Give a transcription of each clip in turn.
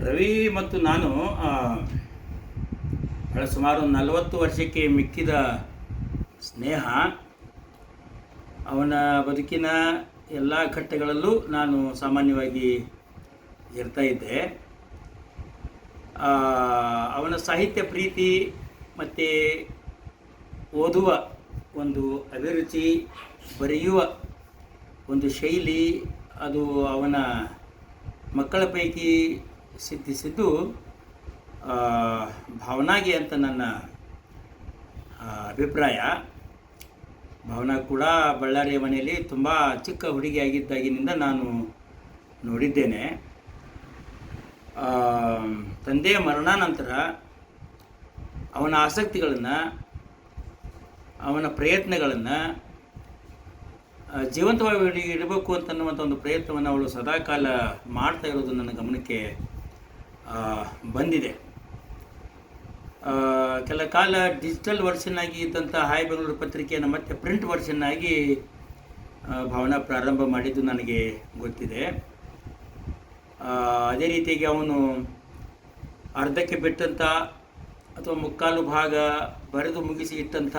ರವಿ ಮತ್ತು ನಾನು ಸುಮಾರು 40 ವರ್ಷಕ್ಕೆ ಮಿಕ್ಕಿದ ಸ್ನೇಹ. ಅವನ ಬದುಕಿನ ಎಲ್ಲ ಘಟ್ಟಗಳಲ್ಲೂ ನಾನು ಸಾಮಾನ್ಯವಾಗಿ ಇರ್ತಾ ಇದ್ದೆ. ಅವನ ಸಾಹಿತ್ಯ ಪ್ರೀತಿ ಮತ್ತು ಓದುವ ಒಂದು ಅಭಿರುಚಿ, ಬರೆಯುವ ಒಂದು ಶೈಲಿ, ಅದು ಅವನ ಮಕ್ಕಳ ಪೈಕಿ ಸಿದ್ಧಿಸಿದ್ದು ಭಾವನಾಗೆ ಅಂತ ನನ್ನ ಅಭಿಪ್ರಾಯ. ಭಾವನಾ ಕೂಡ ಬಳ್ಳಾರಿಯ ಮನೆಯಲ್ಲಿ ತುಂಬ ಚಿಕ್ಕ ಹುಡುಗಿಯಾಗಿದ್ದಾಗಿನಿಂದ ನಾನು ನೋಡಿದ್ದೇನೆ. ತಂದೆಯ ಮರಣಾನಂತರ ಅವನ ಆಸಕ್ತಿಗಳನ್ನು, ಅವನ ಪ್ರಯತ್ನಗಳನ್ನು ಜೀವಂತವಾಗಿ ಇಡಬೇಕು ಅಂತನ್ನುವಂಥ ಒಂದು ಪ್ರಯತ್ನವನ್ನು ಅವಳು ಸದಾಕಾಲ ಮಾಡ್ತಾ ಇರೋದು ನನ್ನ ಗಮನಕ್ಕೆ ಬಂದಿದೆ. ಕೆಲ ಕಾಲ ಡಿಜಿಟಲ್ ವರ್ಷನ್ ಆಗಿ ಇದ್ದಂಥ ಹಾಯ್ ಬೆಂಗಳೂರು ಪತ್ರಿಕೆಯನ್ನು ಮತ್ತೆ ಪ್ರಿಂಟ್ ವರ್ಷನ್ ಆಗಿ ಭಾವನಾ ಪ್ರಾರಂಭ ಮಾಡಿದ್ದು ನನಗೆ ಗೊತ್ತಿದೆ. ಅದೇ ರೀತಿಯಾಗಿ ಅವನು ಅರ್ಧಕ್ಕೆ ಬಿಟ್ಟಂಥ ಅಥವಾ ಮುಕ್ಕಾಲು ಭಾಗ ಬರೆದು ಮುಗಿಸಿ ಇಟ್ಟಂಥ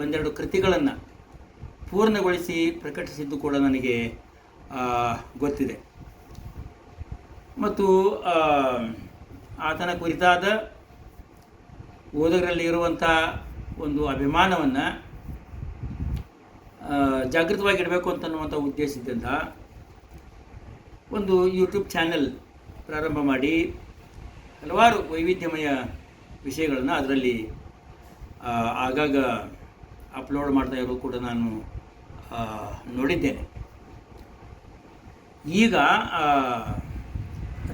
ಒಂದೆರಡು ಕೃತಿಗಳನ್ನು ಪೂರ್ಣಗೊಳಿಸಿ ಪ್ರಕಟಿಸಿದ್ದು ಕೂಡ ನನಗೆ ಗೊತ್ತಿದೆ. ಮತ್ತು ಆತನ ಕುರಿತಾದ ಓದುಗರಲ್ಲಿ ಇರುವಂಥ ಒಂದು ಅಭಿಮಾನವನ್ನು ಜಾಗೃತವಾಗಿಡಬೇಕು ಅಂತನ್ನುವಂಥ ಉದ್ದೇಶದಿಂದ ಒಂದು ಯೂಟ್ಯೂಬ್ ಚಾನೆಲ್ ಪ್ರಾರಂಭ ಮಾಡಿ ಹಲವಾರು ವೈವಿಧ್ಯಮಯ ವಿಷಯಗಳನ್ನು ಅದರಲ್ಲಿ ಆಗಾಗ ಅಪ್ಲೋಡ್ ಮಾಡ್ತಾ ಇರೋದು ಕೂಡ ನಾನು ನೋಡಿದ್ದೇನೆ. ಈಗ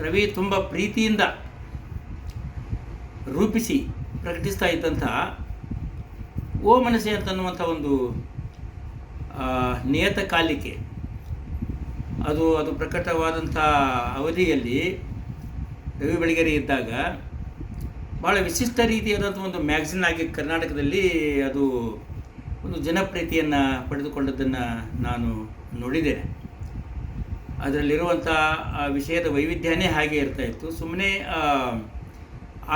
ರವಿ ತುಂಬ ಪ್ರೀತಿಯಿಂದ ರೂಪಿಸಿ ಪ್ರಕಟಿಸ್ತಾ ಇದ್ದಂಥ ಓ ಮನಸ್ಸೆ ಅಂತನ್ನುವಂಥ ಒಂದು ನಿಯತಕಾಲಿಕೆ, ಅದು ಪ್ರಕಟವಾದಂಥ ಅವಧಿಯಲ್ಲಿ ರವಿ ಬೆಳಗೆರೆ ಇದ್ದಾಗ ಭಾಳ ವಿಶಿಷ್ಟ ರೀತಿಯಾದಂಥ ಒಂದು ಮ್ಯಾಗ್ಝಿನ್ ಆಗಿ ಕರ್ನಾಟಕದಲ್ಲಿ ಅದು ಒಂದು ಜನಪ್ರಿಯತೆಯನ್ನು ಪಡೆದುಕೊಂಡದ್ದನ್ನು ನಾನು ನೋಡಿದ್ದೇನೆ. ಅದರಲ್ಲಿರುವಂಥ ಆ ವಿಷಯದ ವೈವಿಧ್ಯನೇ ಹಾಗೆ ಇರ್ತಾಯಿತ್ತು. ಸುಮ್ಮನೆ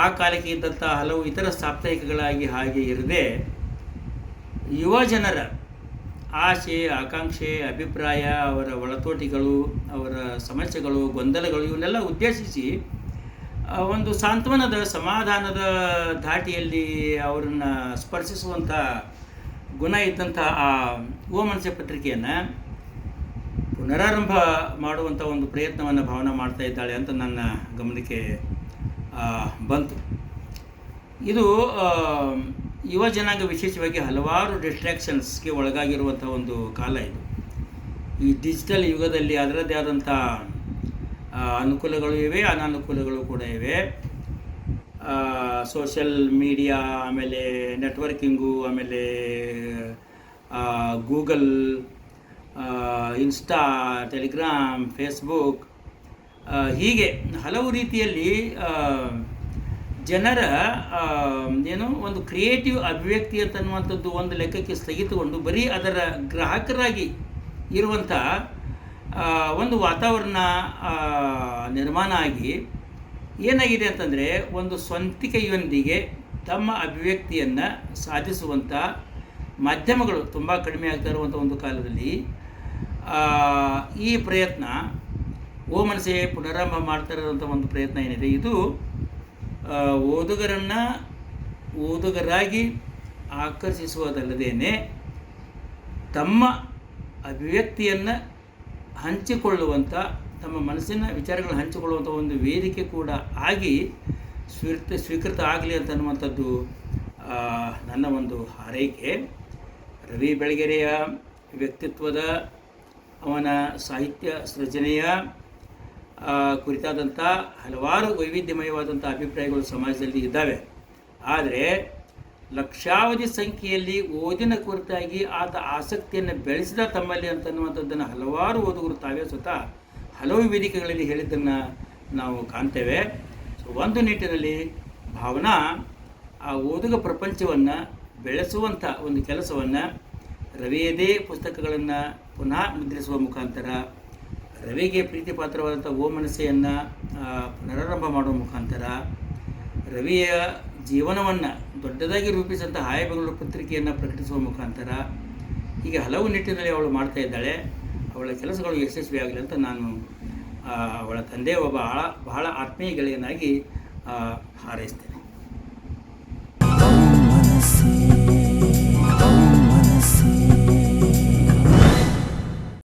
ಆ ಕಾಲಕ್ಕೆ ಇದ್ದಂಥ ಹಲವು ಇತರ ಸಾಪ್ತಾಹಿಕಗಳಾಗಿ ಹಾಗೆ ಇರದೆ ಯುವ ಜನರ ಆಸೆ, ಆಕಾಂಕ್ಷೆ, ಅಭಿಪ್ರಾಯ, ಅವರ ಒಳತೋಟಿಗಳು, ಅವರ ಸಮಸ್ಯೆಗಳು, ಗೊಂದಲಗಳು ಇವನ್ನೆಲ್ಲ ಉದ್ದೇಶಿಸಿ ಒಂದು ಸಾಂತ್ವನದ, ಸಮಾಧಾನದ ಧಾಟಿಯಲ್ಲಿ ಅವರನ್ನು ಸ್ಪರ್ಶಿಸುವಂಥ ಗುಣ ಇದ್ದಂಥ ಆ ಓ ಮನಸ್ಸೆ ಪತ್ರಿಕೆಯನ್ನು ಪುನರಾರಂಭ ಮಾಡುವಂಥ ಒಂದು ಪ್ರಯತ್ನವನ್ನು ಭಾವನಾ ಮಾಡ್ತಾ ಇದ್ದಾಳೆ ಅಂತ ನನ್ನ ಗಮನಕ್ಕೆ ಬಂತು. ಇದು ಯುವ ಜನಾಂಗ ವಿಶೇಷವಾಗಿ ಹಲವಾರು ಡಿಸ್ಟ್ರಾಕ್ಷನ್ಸ್ಗೆ ಒಳಗಾಗಿರುವಂಥ ಒಂದು ಕಾಲ ಇದು. ಈ ಡಿಜಿಟಲ್ ಯುಗದಲ್ಲಿ ಅದರದ್ದೇ ಆದಂಥ ಅನುಕೂಲಗಳು ಇವೆ, ಅನಾನುಕೂಲಗಳು ಕೂಡ ಇವೆ. ಸೋಷಲ್ ಮೀಡಿಯಾ, ಆಮೇಲೆ ನೆಟ್ವರ್ಕಿಂಗು, ಆಮೇಲೆ ಗೂಗಲ್, ಇನ್ಸ್ಟಾ, ಟೆಲಿಗ್ರಾಮ್, ಫೇಸ್ಬುಕ್, ಹೀಗೆ ಹಲವು ರೀತಿಯಲ್ಲಿ ಜನರ ಒಂದು ಕ್ರಿಯೇಟಿವ್ ಅಭಿವ್ಯಕ್ತಿ ಅಂತನ್ನುವಂಥದ್ದು ಒಂದು ಲೆಕ್ಕಕ್ಕೆ ಸ್ಥಗಿತಗೊಂಡು ಬರೀ ಅದರ ಗ್ರಾಹಕರಾಗಿ ಇರುವಂಥ ಒಂದು ವಾತಾವರಣ ನಿರ್ಮಾಣ ಆಗಿ ಏನಾಗಿದೆ ಅಂತಂದರೆ ಒಂದು ಸ್ವಂತಿಕೆಯೊಂದಿಗೆ ತಮ್ಮ ಅಭಿವ್ಯಕ್ತಿಯನ್ನು ಸಾಧಿಸುವಂಥ ಮಾಧ್ಯಮಗಳು ತುಂಬ ಕಡಿಮೆ ಆಗ್ತಾ ಇರುವಂಥ ಒಂದು ಕಾಲದಲ್ಲಿ ಈ ಪ್ರಯತ್ನ ಓ ಮನಸ್ಸೆ ಪುನರಾರಂಭ ಮಾಡ್ತಾ ಇರುವಂಥ ಒಂದು ಪ್ರಯತ್ನ ಏನಿದೆ, ಇದು ಓದುಗರನ್ನು ಓದುಗರಾಗಿ ಆಕರ್ಷಿಸುವುದಲ್ಲದೇ ತಮ್ಮ ಅಭಿವ್ಯಕ್ತಿಯನ್ನು ಹಂಚಿಕೊಳ್ಳುವಂಥ, ತಮ್ಮ ಮನಸ್ಸಿನ ವಿಚಾರಗಳನ್ನು ಹಂಚಿಕೊಳ್ಳುವಂಥ ಒಂದು ವೇದಿಕೆ ಕೂಡ ಆಗಿ ಸ್ವೀಕೃತ ಆಗಲಿ ಅಂತನ್ನುವಂಥದ್ದು ನನ್ನ ಒಂದು ಹಾರೈಕೆ. ರವಿ ಬೆಳಗೆರೆಯ ವ್ಯಕ್ತಿತ್ವದ, ಅವನ ಸಾಹಿತ್ಯ ಸೃಜನೆಯ ಕುರಿತಾದಂಥ ಹಲವಾರು ವೈವಿಧ್ಯಮಯವಾದಂಥ ಅಭಿಪ್ರಾಯಗಳು ಸಮಾಜದಲ್ಲಿ ಇದ್ದಾವೆ. ಆದರೆ ಲಕ್ಷಾವಧಿ ಸಂಖ್ಯೆಯಲ್ಲಿ ಓದಿನ ಕುರಿತಾಗಿ ಆತ ಆಸಕ್ತಿಯನ್ನು ಬೆಳೆಸಿದ ತಮ್ಮಲ್ಲಿ ಅಂತನ್ನುವಂಥದ್ದನ್ನು ಹಲವಾರು ಓದುಗರು ತಾವೇ ಸ್ವತಃ ಹಲವು ವೇದಿಕೆಗಳಲ್ಲಿ ಹೇಳಿದ್ದನ್ನು ನಾವು ಕಾಣ್ತೇವೆ. ಸೊ ಒಂದು ನಿಟ್ಟಿನಲ್ಲಿ ಭಾವನಾ ಆ ಓದುಗ ಪ್ರಪಂಚವನ್ನು ಬೆಳೆಸುವಂಥ ಒಂದು ಕೆಲಸವನ್ನು ರವಿಯದೇ ಪುಸ್ತಕಗಳನ್ನು ಪುನಃ ಮುದ್ರಿಸುವ ಮುಖಾಂತರ ರವಿಗೆ ಪ್ರೀತಿಪಾತ್ರವಾದಂಥ ಓ ಮನಸ್ಸೆಯನ್ನು ಪುನರಾರಂಭ ಮಾಡುವ ಮುಖಾಂತರ ರವಿಯ ಜೀವನವನ್ನು ದೊಡ್ಡದಾಗಿ ರೂಪಿಸಿದಂಥ ಹಾಯ್ ಬೆಂಗಳೂರು ಪತ್ರಿಕೆಯನ್ನು ಪ್ರಕಟಿಸುವ ಮುಖಾಂತರ ಹೀಗೆ ಹಲವು ನಿಟ್ಟಿನಲ್ಲಿ ಅವಳು ಮಾಡ್ತಾ ಇದ್ದಾಳೆ. ಅವಳ ಕೆಲಸಗಳು ಯಶಸ್ವಿಯಾಗಲಿ ಅಂತ ನಾನು ಅವಳ ತಂದೆ ಒಬ್ಬ ಬಹಳ ಆತ್ಮೀಯ ಗೆಳೆಯನಾಗಿ ಹಾರೈಸ್ತೇನೆ.